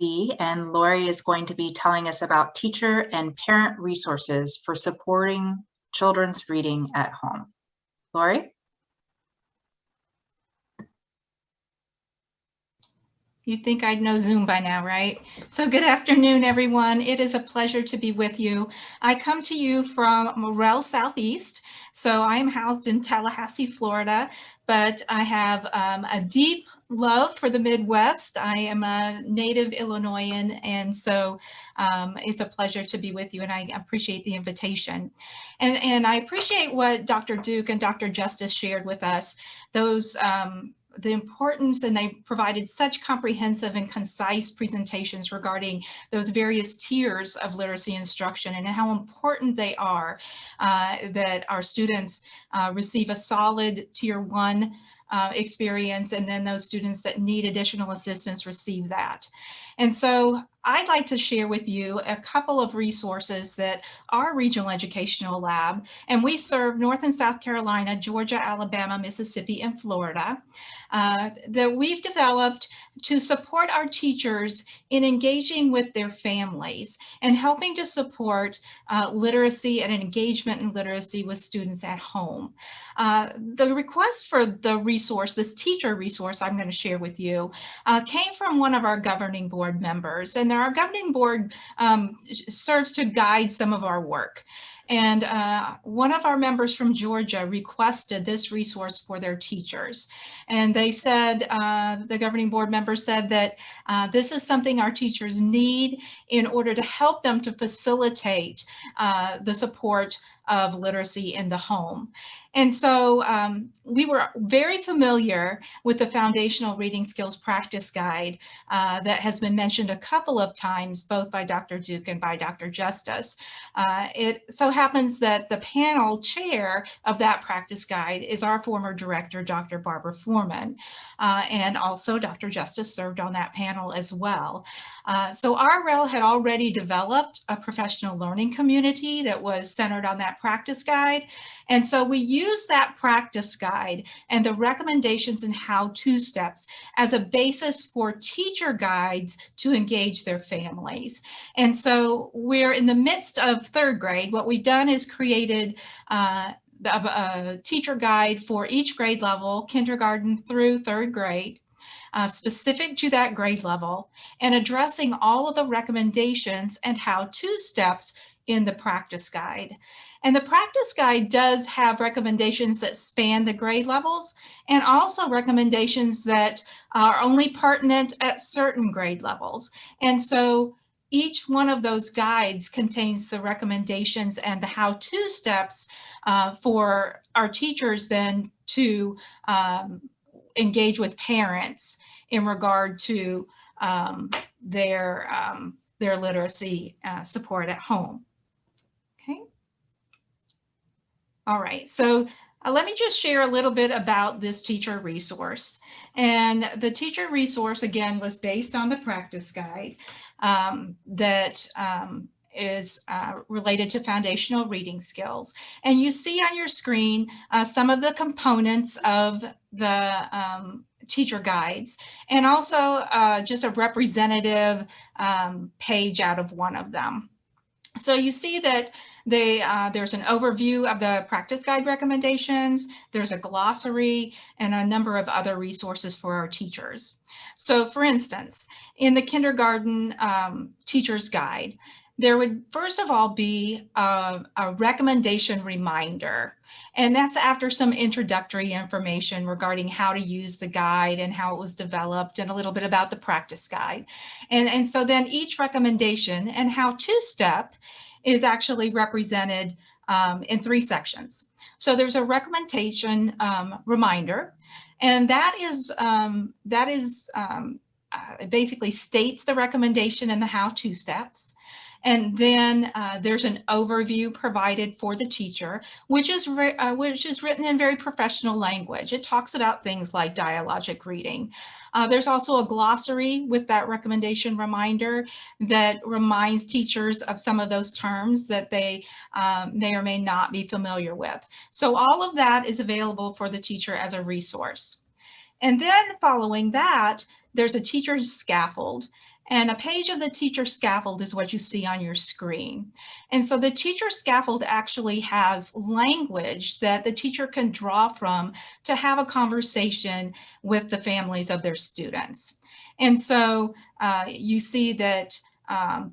and Lori is going to be telling us about teacher and parent resources for supporting children's reading at home. Lori? You'd think I'd know Zoom by now, right? So good afternoon, everyone. It is a pleasure to be with you. I come to you from REL Southeast. So I am housed in Tallahassee, Florida, but I have a deep love for the Midwest. I am a native Illinoisan, and so it's a pleasure to be with you, and I appreciate the invitation. And I appreciate what Dr. Duke and Dr. Justice shared with us, those the importance, and they provided such comprehensive and concise presentations regarding those various tiers of literacy instruction and how important they are, that our students receive a solid tier 1 experience, and then those students that need additional assistance receive that. And so I'd like to share with you a couple of resources that our regional educational lab, and we serve North and South Carolina, Georgia, Alabama, Mississippi, and Florida, that we've developed to support our teachers in engaging with their families and helping to support literacy and engagement in literacy with students at home. The request for the resource, this teacher resource I'm going to share with you, came from one of our governing board members, and our governing board serves to guide some of our work. And one of our members from Georgia requested this resource for their teachers. And they said, the governing board member said that this is something our teachers need in order to help them to facilitate the support of literacy in the home. And so we were very familiar with the Foundational Reading Skills Practice Guide that has been mentioned a couple of times, both by Dr. Duke and by Dr. Justice. It so happens that the panel chair of that practice guide is our former director, Dr. Barbara Foreman, and also Dr. Justice served on that panel as well. So our REL had already developed a professional learning community that was centered on that practice guide. And so we use that practice guide and the recommendations and how-to steps as a basis for teacher guides to engage their families. And so we're in the midst of 3rd grade. What we've done is created a teacher guide for each grade level, kindergarten through 3rd grade. Specific to that grade level, and addressing all of the recommendations and how-to steps in the practice guide. And the practice guide does have recommendations that span the grade levels, and also recommendations that are only pertinent at certain grade levels. And so each one of those guides contains the recommendations and the how-to steps for our teachers then to engage with parents in regard to their literacy support at home. Okay. All right, so let me just share a little bit about this teacher resource. And the teacher resource, again, was based on the practice guide that is related to foundational reading skills. And you see on your screen some of the components of the teacher guides, and also just a representative page out of one of them. So you see that there's an overview of the practice guide recommendations, there's a glossary, and a number of other resources for our teachers. So for instance, in the kindergarten teacher's guide, there would first of all be a recommendation reminder. And that's after some introductory information regarding how to use the guide and how it was developed and a little bit about the practice guide. And so then each recommendation and how-to step is actually represented in 3 sections. So there's a recommendation reminder, and that basically states the recommendation and the how-to steps. And then there's an overview provided for the teacher, which is written in very professional language. It talks about things like dialogic reading. There's also a glossary with that recommendation reminder that reminds teachers of some of those terms that they may or may not be familiar with. So all of that is available for the teacher as a resource. And then following that, there's a teacher's scaffold. And a page of the teacher scaffold is what you see on your screen. And so the teacher scaffold actually has language that the teacher can draw from to have a conversation with the families of their students. And so you see that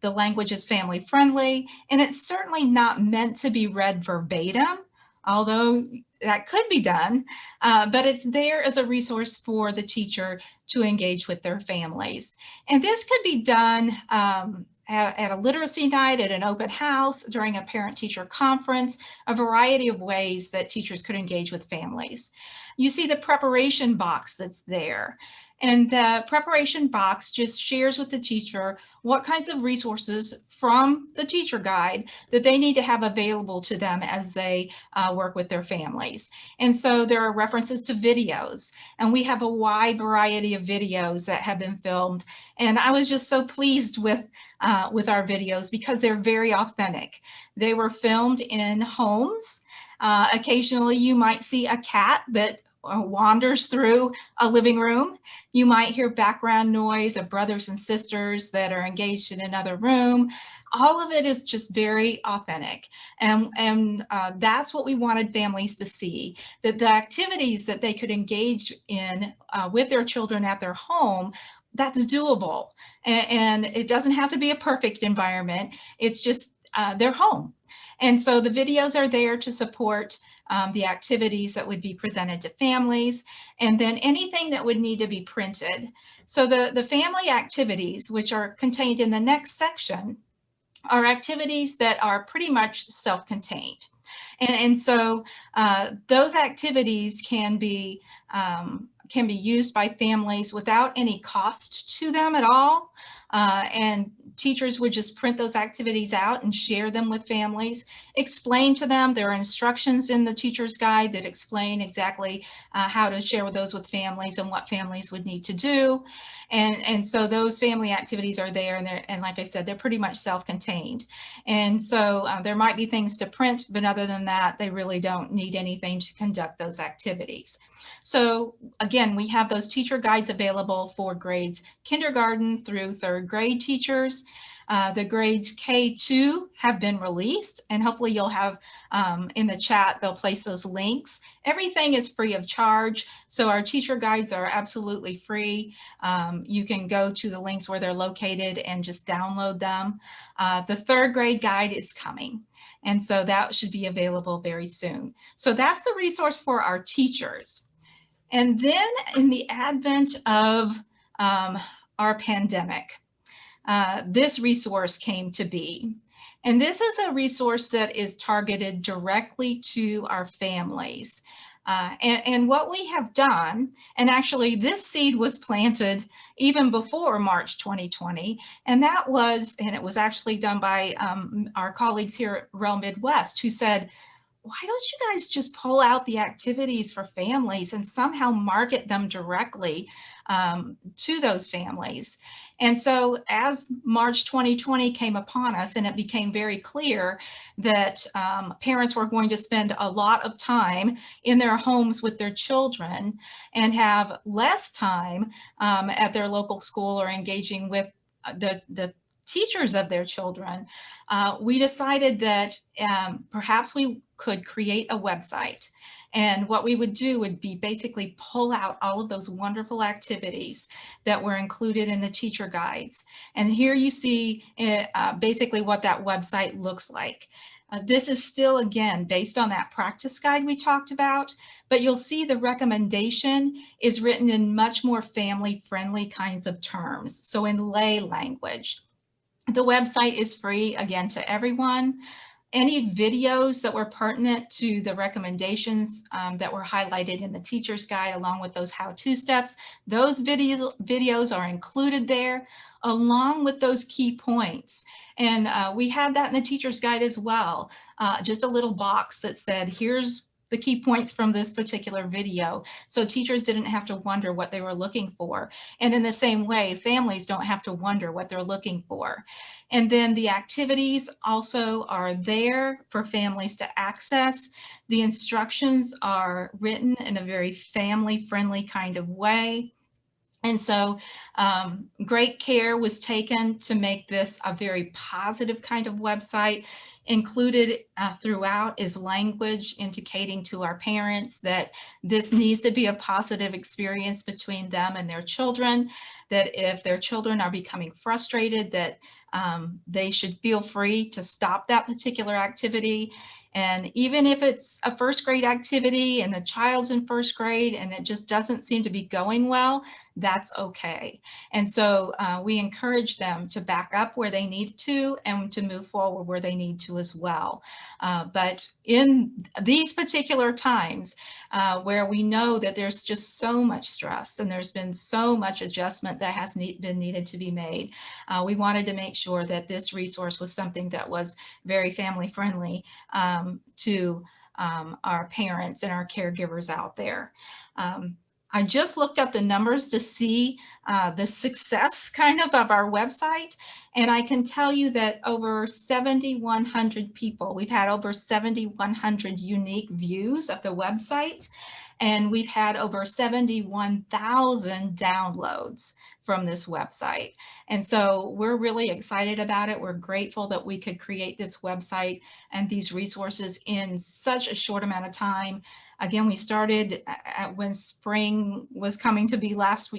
the language is family friendly, and it's certainly not meant to be read verbatim, although that could be done, but it's there as a resource for the teacher to engage with their families. And this could be done at a literacy night, at an open house, during a parent-teacher conference, a variety of ways that teachers could engage with families. You see the preparation box that's there. And the preparation box just shares with the teacher what kinds of resources from the teacher guide that they need to have available to them as they work with their families. And so there are references to videos, and we have a wide variety of videos that have been filmed. And I was just so pleased with our videos because they're very authentic. They were filmed in homes. Occasionally you might see a cat that wanders through a living room. You might hear background noise of brothers and sisters that are engaged in another room. All of it is just very authentic. And that's what we wanted families to see, that the activities that they could engage in with their children at their home, that's doable. And it doesn't have to be a perfect environment. It's just their home. And so the videos are there to support the activities that would be presented to families, and then anything that would need to be printed. So the family activities, which are contained in the next section, are activities that are pretty much self-contained. And so those activities can be used by families without any cost to them at all. And teachers would just print those activities out and share them with families, explain to them. There are instructions in the teacher's guide that explain exactly how to share those with families and what families would need to do. And so those family activities are there, and like I said, they're pretty much self-contained. And so there might be things to print, but other than that, they really don't need anything to conduct those activities. So again, we have those teacher guides available for grades kindergarten through third grade teachers. The grades K2 have been released, and hopefully you'll have in the chat, they'll place those links. Everything is free of charge, so our teacher guides are absolutely free. You can go to the links where they're located and just download them. The third grade guide is coming, and so that should be available very soon. So that's the resource for our teachers. And then in the advent of our pandemic, this resource came to be. And this is a resource that is targeted directly to our families. And what we have done, and actually this seed was planted even before March 2020, and it was actually done by our colleagues here at REL Midwest, who said, why don't you guys just pull out the activities for families and somehow market them directly to those families? And so as March 2020 came upon us, and it became very clear that parents were going to spend a lot of time in their homes with their children and have less time at their local school or engaging with the teachers of their children, we decided that perhaps we could create a website. And what we would do would be basically pull out all of those wonderful activities that were included in the teacher guides. And here you see basically what that website looks like. This is still, again, based on that practice guide we talked about, but you'll see the recommendation is written in much more family-friendly kinds of terms, so in lay language. The website is free, again, to everyone. Any videos that were pertinent to the recommendations that were highlighted in the teacher's guide, along with those how-to steps, those videos are included there, along with those key points. And we had that in the teacher's guide as well, just a little box that said, here's the key points from this particular video. So teachers didn't have to wonder what they were looking for. And in the same way, families don't have to wonder what they're looking for. And then the activities also are there for families to access. The instructions are written in a very family-friendly kind of way. And so great care was taken to make this a very positive kind of website. Included throughout is language indicating to our parents that this needs to be a positive experience between them and their children, that if their children are becoming frustrated, that they should feel free to stop that particular activity. And even if it's a first grade activity and the child's in first grade and it just doesn't seem to be going well, that's okay. And so we encourage them to back up where they need to and to move forward where they need to as well. But in these particular times where we know that there's just so much stress and there's been so much adjustment that has been needed to be made, we wanted to make sure that this resource was something that was very family friendly to our parents and our caregivers out there. I just looked up the numbers to see the success kind of our website. And I can tell you that over 7,100 people, we've had over 7,100 unique views of the website. And we've had over 71,000 downloads from this website. And so we're really excited about it. We're grateful that we could create this website and these resources in such a short amount of time. Again, we started when spring was coming to be last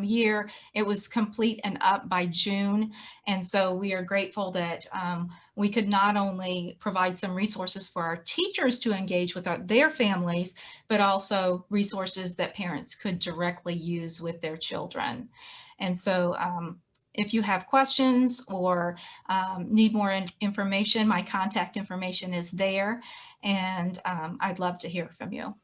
year. It was complete and up by June. And so we are grateful that we could not only provide some resources for our teachers to engage with their families, but also resources that parents could directly use with their children. And so if you have questions or need more information, my contact information is there, and I'd love to hear from you.